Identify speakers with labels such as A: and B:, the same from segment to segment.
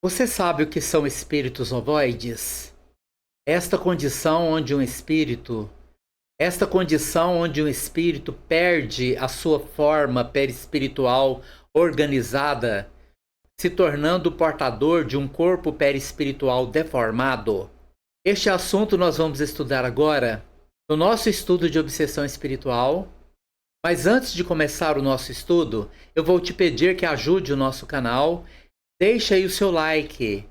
A: Você sabe o que são espíritos ovoides? Esta condição onde um espírito, esta condição onde um espírito perde a sua forma perispiritual organizada, se tornando portador de um corpo perispiritual deformado. Este assunto nós vamos estudar agora no nosso estudo de obsessão espiritual. Mas antes de começar o nosso estudo, eu vou te pedir que ajude o nosso canal. Deixe aí o seu like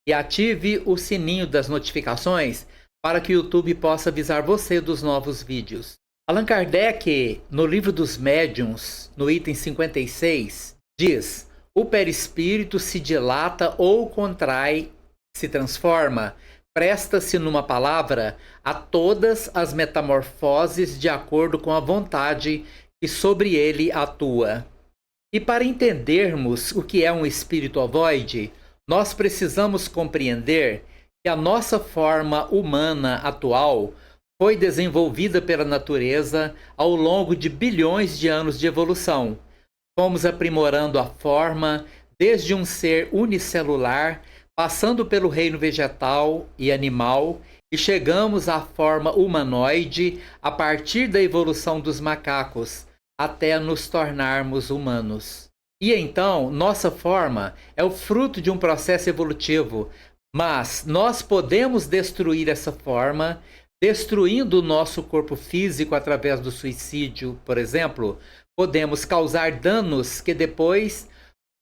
A: e ative o sininho das notificações para que o YouTube possa avisar você dos novos vídeos. Allan Kardec, no Livro dos Médiuns, no item 56, diz: o perispírito se dilata ou contrai, se transforma, presta-se numa palavra a todas as metamorfoses de acordo com a vontade que sobre ele atua. E para entendermos o que é um espírito ovoide, nós precisamos compreender que a nossa forma humana atual foi desenvolvida pela natureza ao longo de bilhões de anos de evolução. Fomos aprimorando a forma desde um ser unicelular, passando pelo reino vegetal e animal, e chegamos à forma humanoide a partir da evolução dos macacos, até nos tornarmos humanos. E então, nossa forma é o fruto de um processo evolutivo, mas nós podemos destruir essa forma, destruindo o nosso corpo físico através do suicídio, por exemplo. Podemos causar danos que depois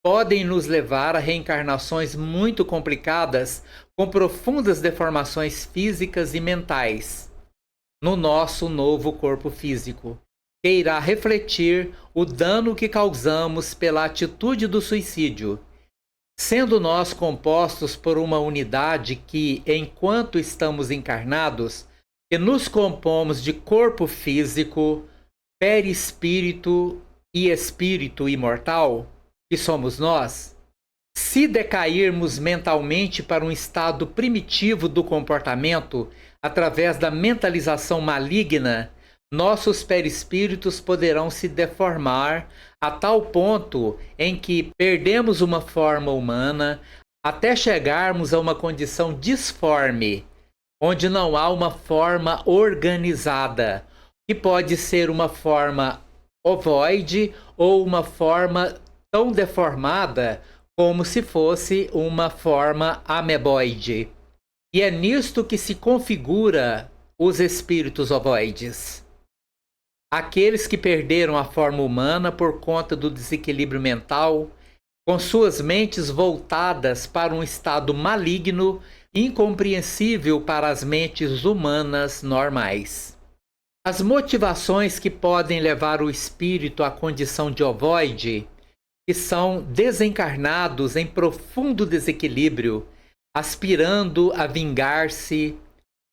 A: podem nos levar a reencarnações muito complicadas, com profundas deformações físicas e mentais no nosso novo corpo físico, que irá refletir o dano que causamos pela atitude do suicídio. Sendo nós compostos por uma unidade que, enquanto estamos encarnados, que nos compomos de corpo físico, perispírito e espírito imortal, que somos nós, se decairmos mentalmente para um estado primitivo do comportamento através da mentalização maligna, nossos perispíritos poderão se deformar a tal ponto em que perdemos uma forma humana até chegarmos a uma condição disforme, onde não há uma forma organizada, que pode ser uma forma ovoide ou uma forma tão deformada como se fosse uma forma ameboide. E é nisto que se configura os espíritos ovoides. Aqueles que perderam a forma humana por conta do desequilíbrio mental, com suas mentes voltadas para um estado maligno, incompreensível para as mentes humanas normais. As motivações que podem levar o espírito à condição de ovoide, que são desencarnados em profundo desequilíbrio, aspirando a vingar-se,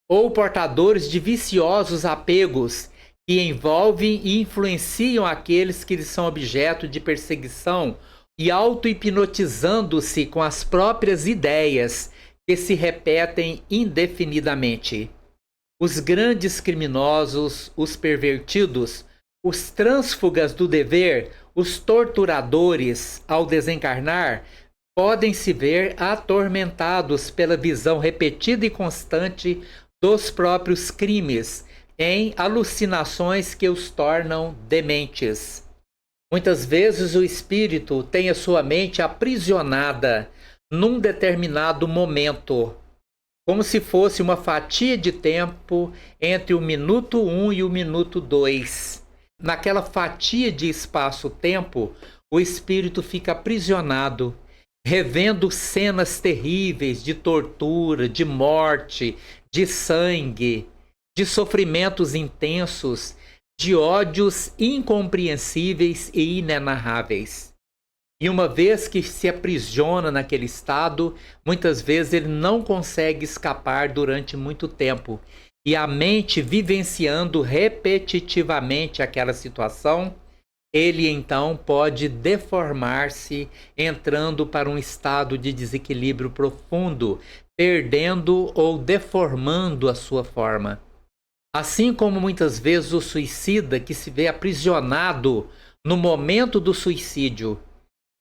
A: ou portadores de viciosos apegos que envolvem e influenciam aqueles que lhes são objeto de perseguição e auto-hipnotizando-se com as próprias ideias que se repetem indefinidamente. Os grandes criminosos, os pervertidos, os trânsfugas do dever, os torturadores, ao desencarnar, podem se ver atormentados pela visão repetida e constante dos próprios crimes, em alucinações que os tornam dementes. Muitas vezes o espírito tem a sua mente aprisionada num determinado momento, como se fosse uma fatia de tempo entre o minuto 1 e o minuto 2. Naquela fatia de espaço-tempo, o espírito fica aprisionado, revendo cenas terríveis de tortura, de morte, de sangue, de sofrimentos intensos, de ódios incompreensíveis e inenarráveis. E uma vez que se aprisiona naquele estado, muitas vezes ele não consegue escapar durante muito tempo. E a mente vivenciando repetitivamente aquela situação, ele então pode deformar-se, entrando para um estado de desequilíbrio profundo, perdendo ou deformando a sua forma. Assim como muitas vezes o suicida que se vê aprisionado no momento do suicídio,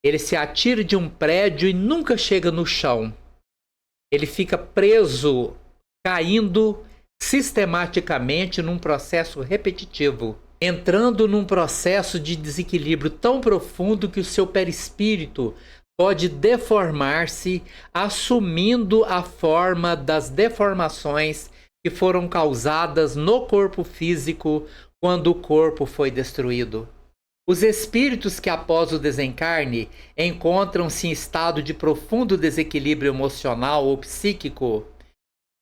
A: Ele se atira de um prédio e nunca chega no chão. Ele fica preso, caindo sistematicamente num processo repetitivo, entrando num processo de desequilíbrio tão profundo que o seu perispírito pode deformar-se, assumindo a forma das deformações que foram causadas no corpo físico quando o corpo foi destruído. Os espíritos que após o desencarne encontram-se em estado de profundo desequilíbrio emocional ou psíquico,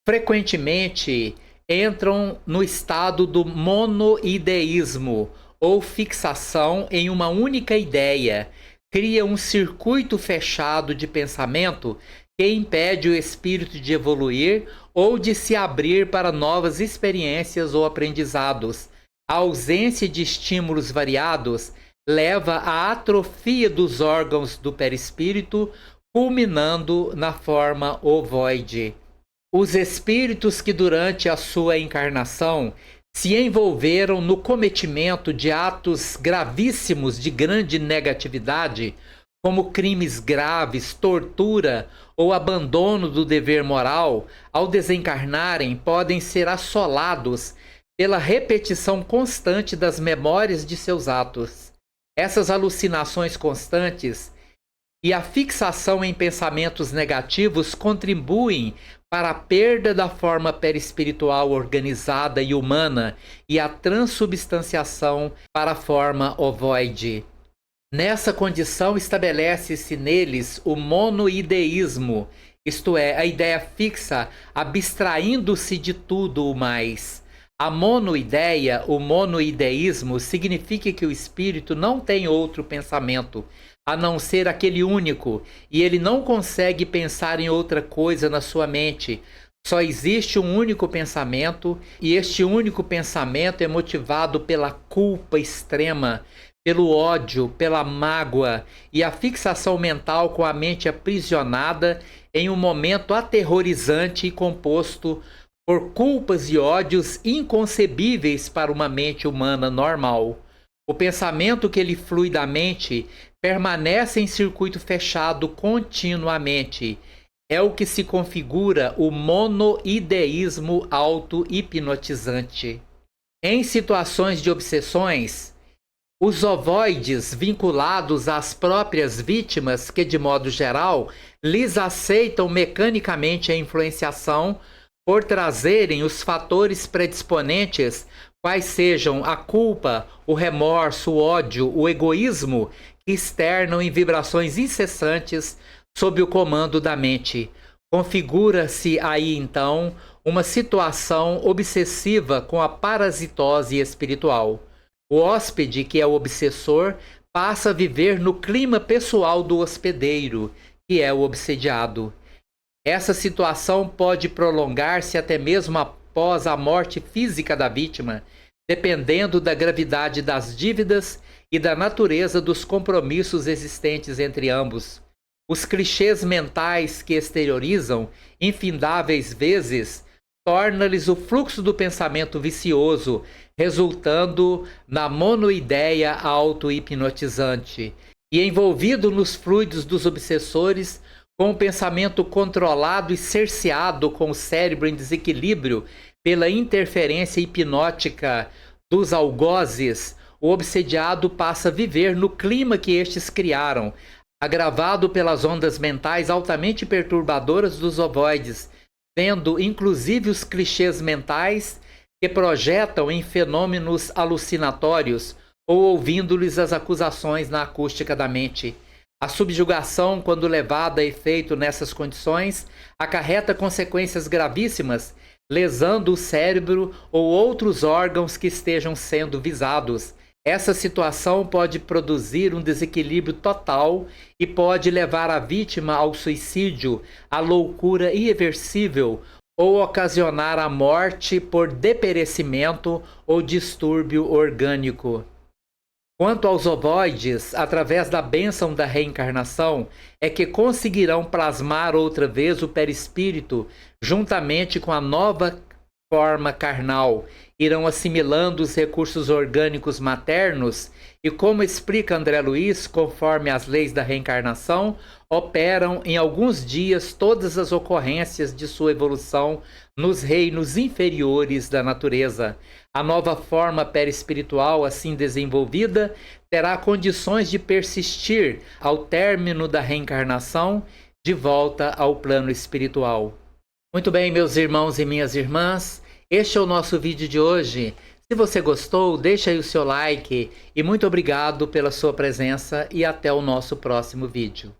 A: frequentemente entram no estado do monoideísmo ou fixação em uma única ideia, cria um circuito fechado de pensamento que impede o espírito de evoluir ou de se abrir para novas experiências ou aprendizados. A ausência de estímulos variados leva à atrofia dos órgãos do perispírito, culminando na forma ovoide. Os espíritos que durante a sua encarnação se envolveram no cometimento de atos gravíssimos de grande negatividade, como crimes graves, tortura ou abandono do dever moral, ao desencarnarem podem ser assolados pela repetição constante das memórias de seus atos. Essas alucinações constantes e a fixação em pensamentos negativos contribuem para a perda da forma perispiritual organizada e humana e a transubstanciação para a forma ovoide. Nessa condição estabelece-se neles o monoideísmo, isto é, a ideia fixa, abstraindo-se de tudo o mais. A monoideia, o monoideísmo, significa que o espírito não tem outro pensamento, a não ser aquele único, e ele não consegue pensar em outra coisa na sua mente. Só existe um único pensamento, e este único pensamento é motivado pela culpa extrema, pelo ódio, pela mágoa e a fixação mental com a mente aprisionada em um momento aterrorizante e composto por culpas e ódios inconcebíveis para uma mente humana normal. O pensamento que lhe flui da mente permanece em circuito fechado continuamente. É o que se configura o monoideísmo auto-hipnotizante. Em situações de obsessões, os ovoides vinculados às próprias vítimas, que de modo geral lhes aceitam mecanicamente a influenciação por trazerem os fatores predisponentes, quais sejam a culpa, o remorso, o ódio, o egoísmo, que externam em vibrações incessantes sob o comando da mente. Configura-se aí então uma situação obsessiva com a parasitose espiritual. O hóspede, que é o obsessor, passa a viver no clima pessoal do hospedeiro, que é o obsediado. Essa situação pode prolongar-se até mesmo após a morte física da vítima, dependendo da gravidade das dívidas e da natureza dos compromissos existentes entre ambos. Os clichês mentais que exteriorizam infindáveis vezes torna-lhes o fluxo do pensamento vicioso, resultando na monoideia auto-hipnotizante. E envolvido nos fluidos dos obsessores, com o pensamento controlado e cerceado com o cérebro em desequilíbrio pela interferência hipnótica dos algozes, o obsediado passa a viver no clima que estes criaram, agravado pelas ondas mentais altamente perturbadoras dos ovoides, vendo inclusive os clichês mentais que projetam em fenômenos alucinatórios ou ouvindo-lhes as acusações na acústica da mente. A subjugação, quando levada a efeito nessas condições, acarreta consequências gravíssimas, lesando o cérebro ou outros órgãos que estejam sendo visados. Essa situação pode produzir um desequilíbrio total e pode levar a vítima ao suicídio, à loucura irreversível, ou ocasionar a morte por deperecimento ou distúrbio orgânico. Quanto aos ovoides, através da bênção da reencarnação, é que conseguirão plasmar outra vez o perispírito juntamente com a nova forma carnal irão assimilando os recursos orgânicos maternos e, como explica André Luiz, conforme as leis da reencarnação, operam em alguns dias todas as ocorrências de sua evolução nos reinos inferiores da natureza. A nova forma perispiritual, assim desenvolvida, terá condições de persistir ao término da reencarnação de volta ao plano espiritual. Muito bem, meus irmãos e minhas irmãs, este é o nosso vídeo de hoje. Se você gostou, deixa aí o seu like e muito obrigado pela sua presença e até o nosso próximo vídeo.